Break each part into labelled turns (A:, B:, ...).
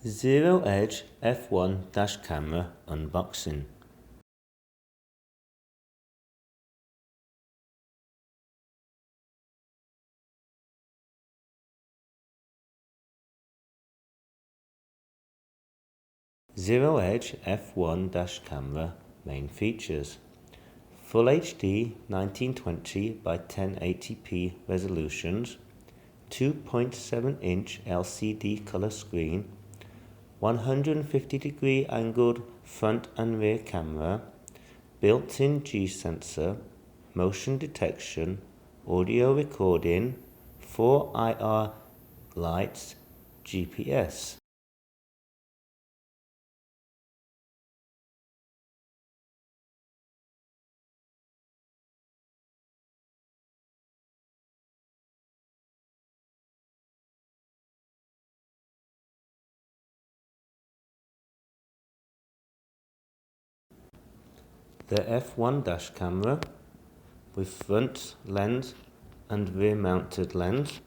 A: Zero Edge F1 dash camera unboxing. Zero Edge F1 dash camera main features: Full HD 1920 by 1080p resolutions, 2.7-inch LCD color screen, 150-degree angled front and rear camera, built-in G sensor, motion detection, audio recording, 4 IR lights, GPS. The F1 dash camera with front lens and rear mounted lens.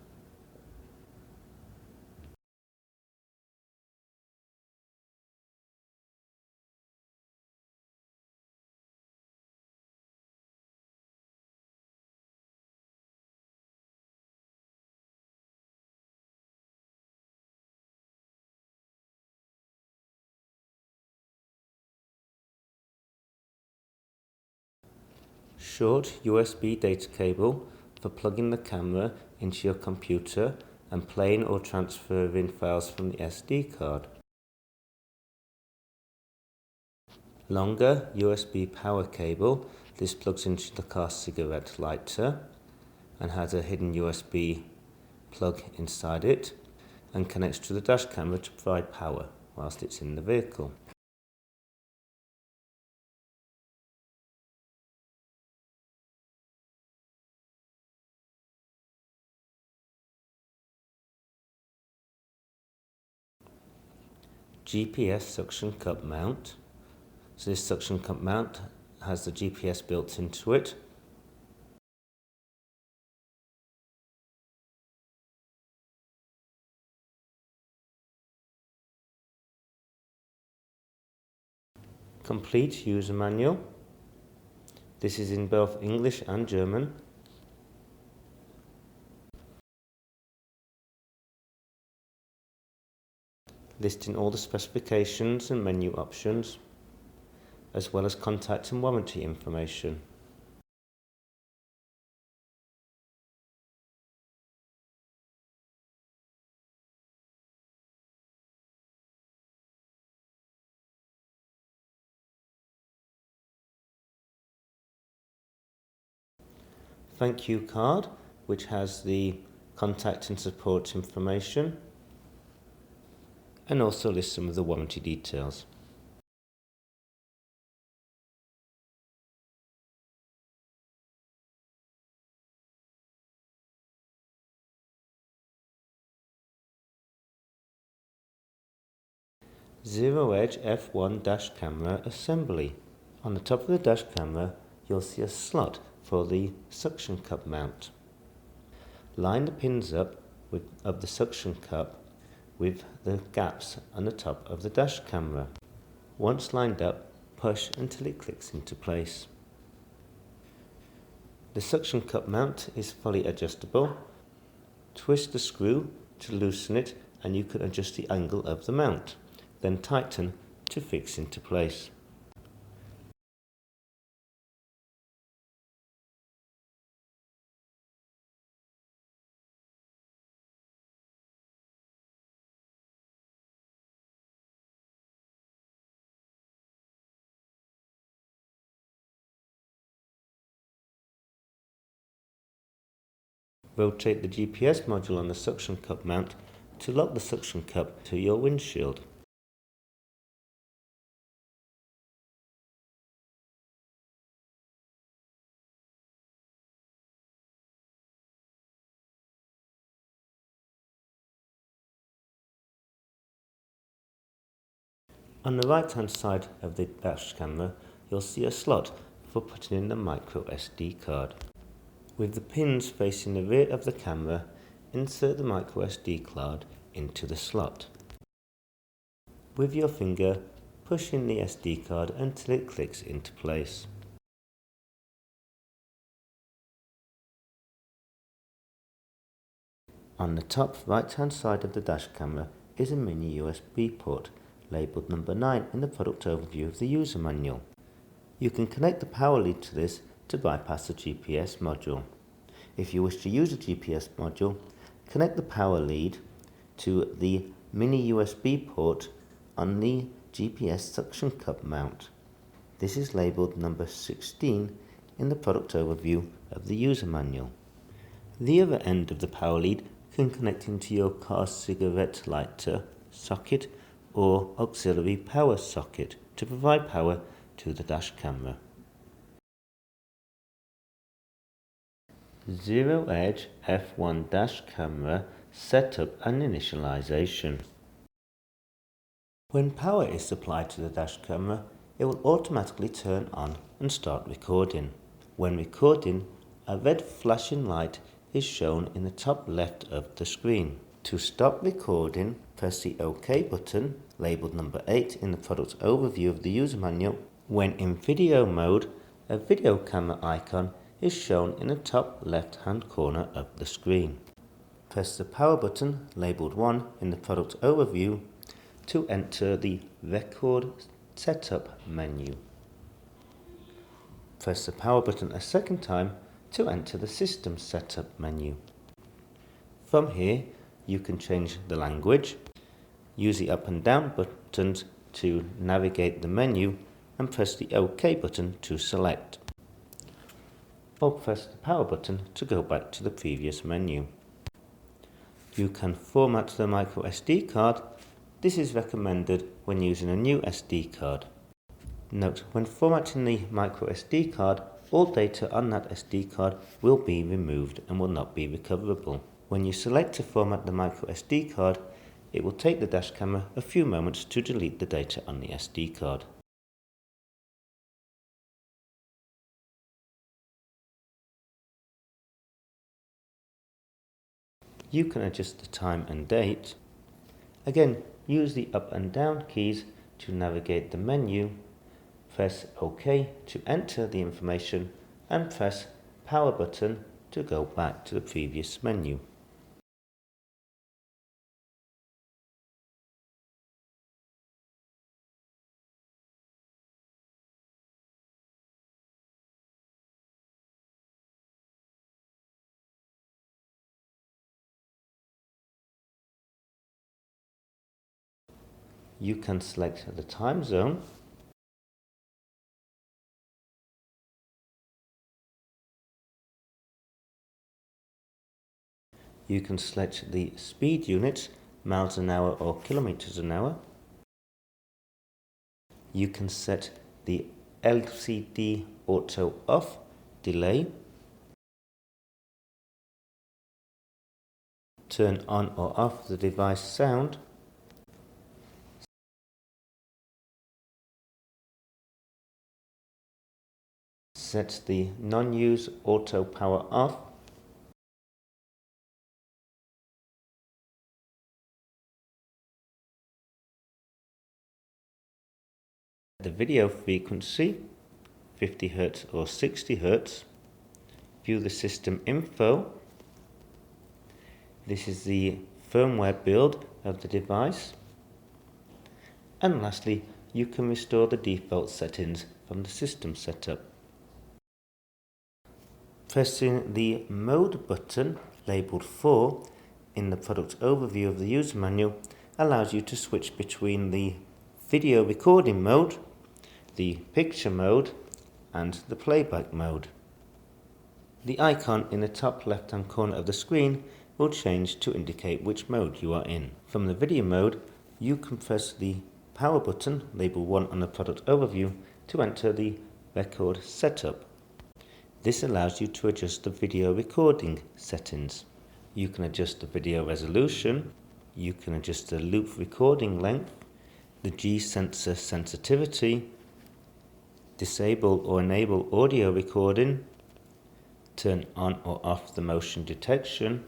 A: Short USB data cable for plugging the camera into your computer and playing or transferring files from the SD card. Longer USB power cable. This plugs into the car cigarette lighter and has a hidden USB plug inside it and connects to the dash camera to provide power whilst it's in the vehicle. GPS suction cup mount. So this suction cup mount has the GPS built into it. Complete user manual. This is in both English and German. Listing all the specifications and menu options, as well as contact and warranty information. Thank you card, which has the contact and support information, and also lists some of the warranty details. Zero Edge F1 dash camera assembly. On the top of the dash camera, you'll see a slot for the suction cup mount. Line the pins up of the suction cup with the gaps on the top of the dash camera. Once lined up, push until it clicks into place. The suction cup mount is fully adjustable. Twist the screw to loosen it and you can adjust the angle of the mount. Then tighten to fix into place. Rotate the GPS module on the suction cup mount to lock the suction cup to your windshield. On the right hand side of the dash camera, you'll see a slot for putting in the micro SD card. With the pins facing the rear of the camera, insert the micro SD card into the slot. with your finger pushing the SD card until it clicks into place. On the top right hand side of the dash camera is a mini USB port labelled number 9 in the product overview of the user manual. You can connect the power lead to this to bypass the GPS module. If you wish to use a GPS module, connect the power lead to the mini USB port on the GPS suction cup mount. This is labelled number 16 in the product overview of the user manual. The other end of the power lead can connect into your car's cigarette lighter socket or auxiliary power socket to provide power to the dash camera. Zero Edge F1 dash camera setup and initialization. When power is supplied to the dash camera, it will automatically turn on and start recording. When recording, a red flashing light is shown in the top left of the screen. To stop recording, press the OK button, labelled number 8 in the product overview of the user manual. When in video mode, a video camera icon is shown in the top left hand corner of the screen. Press the power button, labelled 1 in the product overview, to enter the record setup menu. Press the power button a second time to enter the system setup menu. From here, you can change the language, use the up and down buttons to navigate the menu, and press the OK button to select. Or press the power button to go back to the previous menu. You can format the micro SD card. This is recommended when using a new SD card. Note, when formatting the micro SD card, all data on that SD card will be removed and will not be recoverable. When you select to format the micro SD card, it will take the dash camera a few moments to delete the data on the SD card. You can adjust the time and date. Again, use the up and down keys to navigate the menu. Press OK to enter the information and press power button to go back to the previous menu. You can select the time zone. You can select the speed units, miles an hour or kilometers an hour. You can set the LCD auto off delay, turn on or off the device sound, set the non-use auto power off, the video frequency 50 Hz or 60 Hz, view the system info. This is the firmware build of the device. And lastly, you can restore the default settings from the system setup. Pressing the mode button labelled 4 in the product overview of the user manual allows you to switch between the video recording mode, the picture mode, and the playback mode. The icon in the top left hand corner of the screen will change to indicate which mode you are in. From the video mode, you can press the power button, label 1 on the product overview, to enter the record setup. This allows you to adjust the video recording settings. You can adjust the video resolution, you can adjust the loop recording length, the G-sensor sensitivity, disable or enable audio recording, turn on or off the motion detection,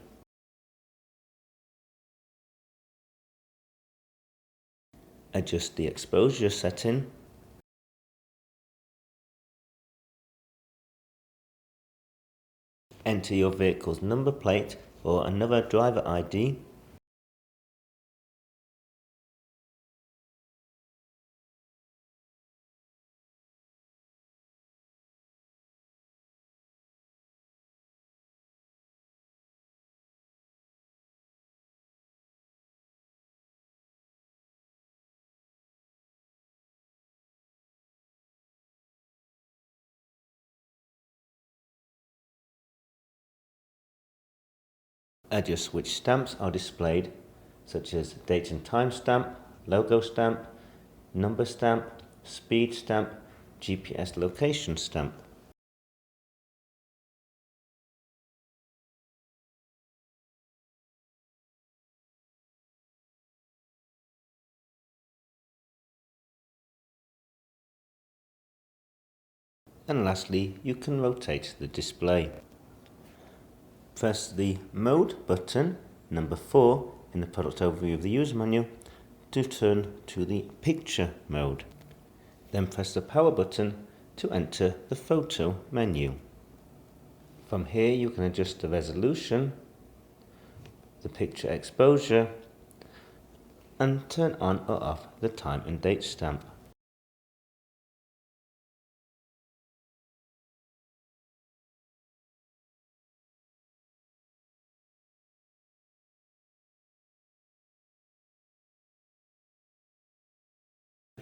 A: Adjust the exposure setting. Enter your vehicle's number plate or another driver ID. Adjust which stamps are displayed, such as date and time stamp, logo stamp, number stamp, speed stamp, GPS location stamp. And lastly, you can rotate the display. Press the Mode button, number 4, in the product overview of the user menu to turn to the Picture mode. Then press the Power button to enter the Photo menu. From here you can adjust the resolution, the picture exposure, and turn on or off the time and date stamp.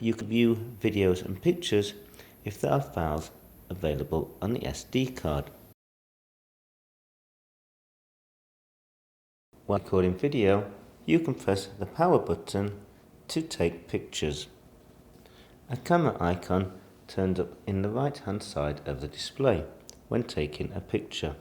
A: You can view videos and pictures if there are files available on the SD card. While recording video, you can press the power button to take pictures. A camera icon turns up in the right hand side of the display when taking a picture.